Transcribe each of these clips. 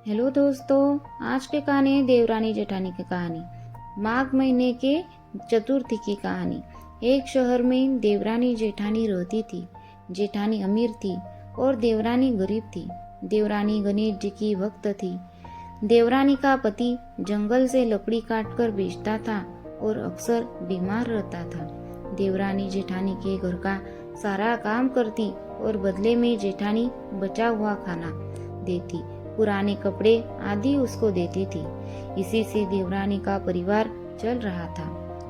Hello दोस्तों, आज के कहानी है देवरानी जेठानी की कहानी। माघ महीने के चतुर्थी की कहानी। एक शहर में देवरानी जेठानी रहती थी। जेठानी अमीर थी और देवरानी गरीब थी। देवरानी गणेश जी की भक्त थी। देवरानी का पति जंगल से लकड़ी काटकर बेचता था और अक्सर बीमार रहता था। देवरानी जेठानी के घर का सारा काम करती और बदले में जेठानी बचा हुआ खाना देती, पुराने कपड़े आदि उसको देती थी। इसी से देवरानी का परिवार चल रहा था।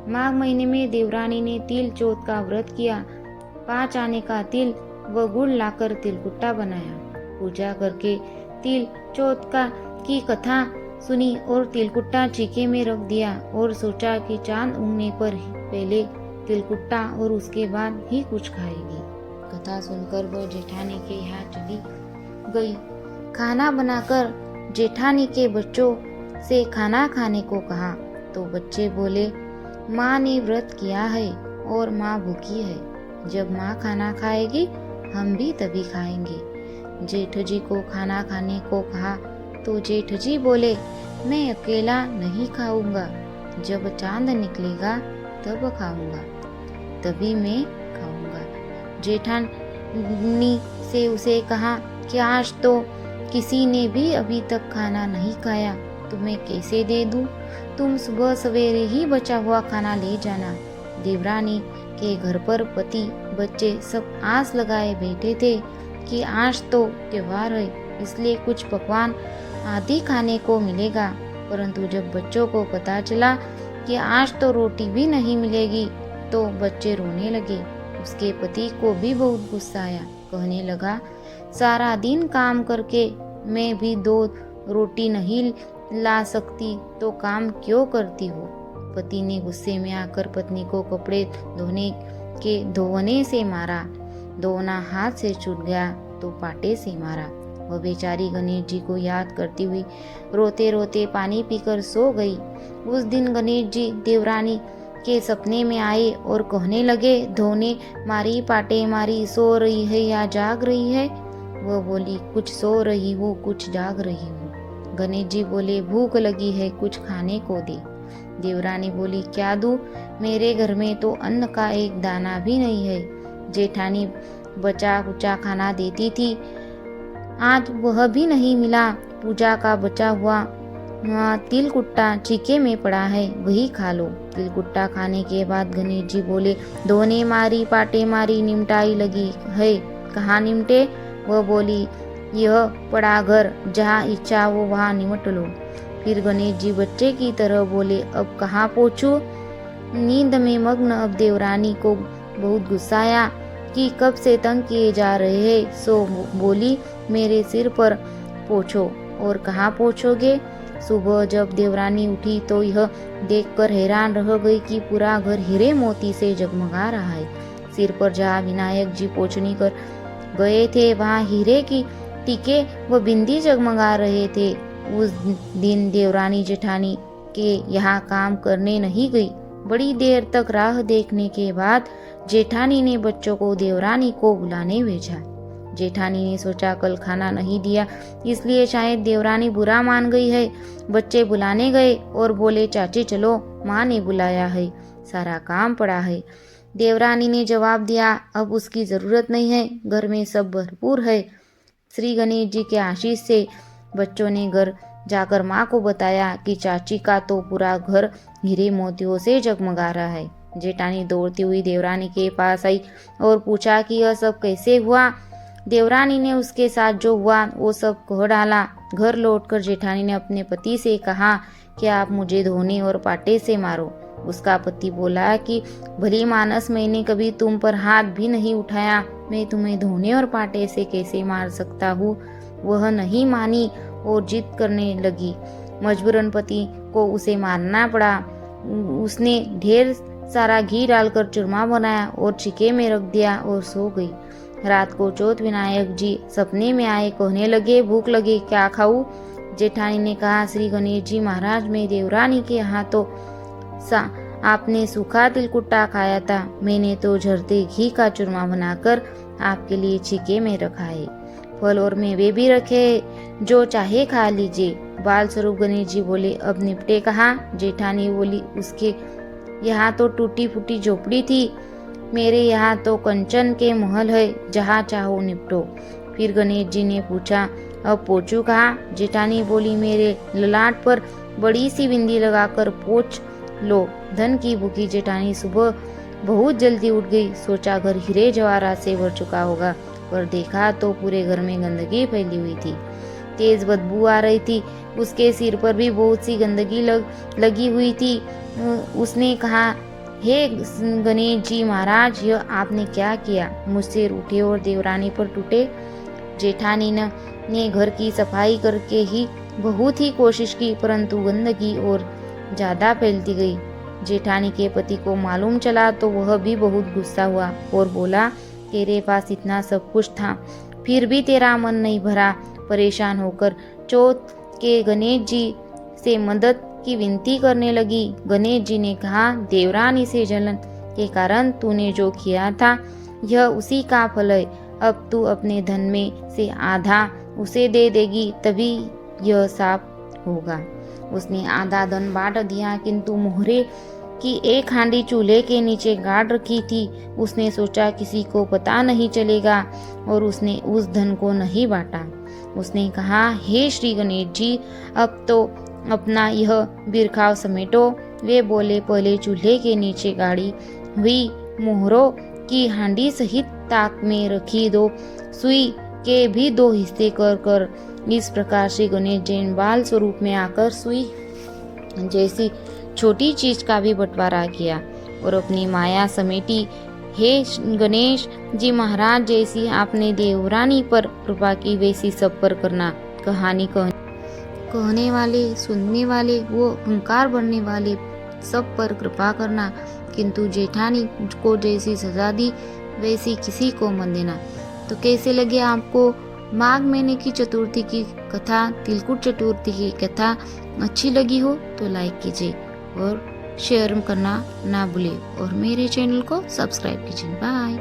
माघ महीने में देवरानी ने तिल चौथ का व्रत किया। 5 आने का तिल व गुड़ लाकर तिलकुट्टा बनाया। पूजा करके तिल चौथ की कथा सुनी और तिलकुट्टा चीके में रख दिया और सोचा कि चांद उगने पर पहले तिलकुट्टा और उसके बाद ही कुछ खाएगी। कथा सुनकर वह जेठानी के यहाँ चली गई। खाना बनाकर जेठानी के बच्चों से खाना खाने को कहा तो बच्चे बोले, माँ ने व्रत किया है और माँ भूखी है। जब माँ खाना खाएगी हम भी तभी खाएंगे। जेठ जी को खाना खाने को कहा तो जेठ जी बोले, मैं अकेला नहीं खाऊंगा, जब चांद निकलेगा तब खाऊंगा, तभी मैं खाऊंगा। जेठानी से उसे कहा कि आज तो किसी ने भी अभी तक खाना नहीं खाया, तुम्हें कैसे दे दूं? तुम सुबह सवेरे ही बचा हुआ खाना ले जाना। देवरानी के घर पर पति बच्चे सब आस लगाए बैठे थे कि आज तो त्योहार है, इसलिए कुछ पकवान आदि खाने को मिलेगा। परंतु जब बच्चों को पता चला कि आज तो रोटी भी नहीं मिलेगी तो बच्चे रोने लगे। उसके पति को भी बहुत गुस्सा आया। कहने लगा, सारा दिन काम करके मैं भी 2 रोटी नहीं ला सकती तो काम क्यों करती हो? पति ने गुस्से में आकर पत्नी को कपड़े धोने से मारा। धोना हाथ से छूट गया तो पाटे से मारा। वह बेचारी गणेश जी को याद करती हुई रोते रोते पानी पीकर सो गई। उस दिन गणेश जी देवरानी के सपने में आए और कहने लगे, धोने मारी पाटे मारी, सो रही है या जाग रही है? वह बोली, कुछ सो रही हूँ, कुछ जाग रही हूँ। गणेश जी बोले, भूख लगी है, कुछ खाने को दे। देवरानी बोली, क्या दूं? मेरे घर में तो अन्न का एक दाना भी नहीं है। जेठानी बचा कुचा खाना देती थी, आज वह भी नहीं मिला। पूजा का बचा हुआ तिलकुट्टा चीके में पड़ा है, वही खा लो। तिलकुट्टा खाने के बाद गणेश जी बोले, धोने मारी पाटे मारी, निमटाई लगी है, कहाँ निमटे? वह बोली, यह पड़ा घर, जहाँ इच्छा हो वहाँ निमट लो। फिर गणेश जी बच्चे की तरह बोले, अब कहाँ पहुँचूं? नींद में मग्न अब देवरानी को बहुत गुस्सा आया कि कब से तंग किए जा रहे हैं। सो बोली, मेरे सिर पर पोंछो। और कहाँ पोंछोगे? सुबह जब देवरानी उठी तो यह देखकर हैरान रह गई कि पूरा घर हीरे मोती से जगमगा रहा है। सिर पर जहाँ विनायक जी पोंछनी कर गए थे वहाँ हीरे की टीके व बिंदी जगमगा रहे थे। उस दिन देवरानी जेठानी के यहाँ काम करने नहीं गई। बड़ी देर तक राह देखने के बाद जेठानी ने बच्चों को देवरानी को बुलाने भेजा। जेठानी ने सोचा कल खाना नहीं दिया इसलिए शायद देवरानी बुरा मान गई है। बच्चे बुलाने गए और बोले, चाची चलो, माँ ने बुलाया है, सारा काम पड़ा है। देवरानी ने जवाब दिया, अब उसकी जरूरत नहीं है, घर में सब भरपूर है। श्री गणेश जी के आशीष से बच्चों ने घर जाकर माँ को बताया कि चाची का तो पूरा घर हीरे मोतियों से जगमगा रहा है। जेठानी दौड़ती हुई देवरानी के पास आई और पूछा कि यह सब कैसे हुआ। देवरानी ने उसके साथ जो हुआ वो सब कह डाला। घर लौटकर जेठानी ने अपने पति से कहा कि आप मुझे धोने और पाटे से मारो। उसका पति बोला कि भली मानस, मैंने कभी तुम पर हाथ भी नहीं उठाया, मैं तुम्हें धोने और पाटे से कैसे मार सकता हूँ? वह नहीं मानी और जिद करने लगी। मजबूरन पति को उसे मारना पड़ा। उसने ढेर सारा घी डालकर चूरमा बनाया और छिके में रख दिया और सो गई। रात को चौथ विनायक जी सपने में आए, कहने लगे, भूख लगी, क्या खाऊं? जेठानी ने कहा, श्री गणेश जी महाराज, मैं देवरानी के यहाँ तो आपने सूखा तिलकुट्टा खाया था, मैंने तो झरते घी का चूरमा बनाकर आपके लिए छिके में रखा है। फल और मेवे भी रखे हैं, जो चाहे खा लीजिए। बाल स्वरूप गणेश जी बोले, अब निपटे कहाँ? जेठानी बोली, उसके यहाँ तो टूटी फूटी झोपड़ी थी, मेरे यहाँ तो कंचन के महल है, जहाँ चाहो निपटो। फिर गणेश जी ने पूछा, अब पोंछू कहाँ? जेठानी बोली, मेरे ललाट पर बड़ी सी बिंदी लगाकर पोंछ लो। धन की भूखी जेठानी सुबह बहुत जल्दी उठ गई। सोचा घर हीरे जवाहरात से भर चुका होगा, पर देखा तो पूरे घर में गंदगी फैली हुई थी। तेज बदबू आ रही थी, उसके सिर पर भी बहुत सी गंदगी लगी हुई थी। उसने कहा, हे गणेश जी महाराज, यह आपने क्या किया? मुझसे रूठे और देवरानी पर टूटे। जेठानी ने घर की सफाई करके ही बहुत ही कोशिश की, परंतु गंदगी और ज्यादा फैलती गई। जेठानी के पति को मालूम चला तो वह भी बहुत गुस्सा हुआ और बोला, तेरे पास इतना सब कुछ था, फिर भी तेरा मन नहीं भरा। परेशान होकर चौथ के गणेश जी से मदद की विनती करने लगी। गणेश जी ने कहा, देवरानी से जलन के कारण तूने जो किया था, यह उसी का फल है। अब तू अपने धन में से आधा उसे दे देगी, तभी यह साफ होगा। उसने आधा धन बांट दिया, किंतु मोहरे की एक हांडी चूल्हे के नीचे गाड़ रखी थी। उसने सोचा किसी को पता नहीं चलेगा, और उसने उस धन को नहीं बांटा। उसने कहा, हे श्री गणेश जी, अब तो अपना यह बिरखाव समेटो। वे बोले, पहले चूल्हे के नीचे गाड़ी हुई मोहरों की हांडी सहित ताक में रखी दो सुई के भी 2 हिस्से कर इस प्रकार से गणेश जैन बाल स्वरूप में आकर सुई जैसी छोटी चीज का भी बंटवारा किया और अपनी माया समेटी। हे गणेश जी महाराज, जैसी आपने देवरानी पर कृपा की, वैसी सब पर करना। कहानी कहने वाले, सुनने वाले, वो अहंकार बढ़ने वाले सब पर कृपा करना, किंतु जेठानी को जैसी सजा दी वैसी किसी को मत देना। तो कैसे लगे आपको माघ महीने की चतुर्थी की कथा, तिलकुट चतुर्थी की कथा अच्छी लगी हो तो लाइक कीजिए और शेयर करना ना भूलिए और मेरे चैनल को सब्सक्राइब कीजिए। बाय।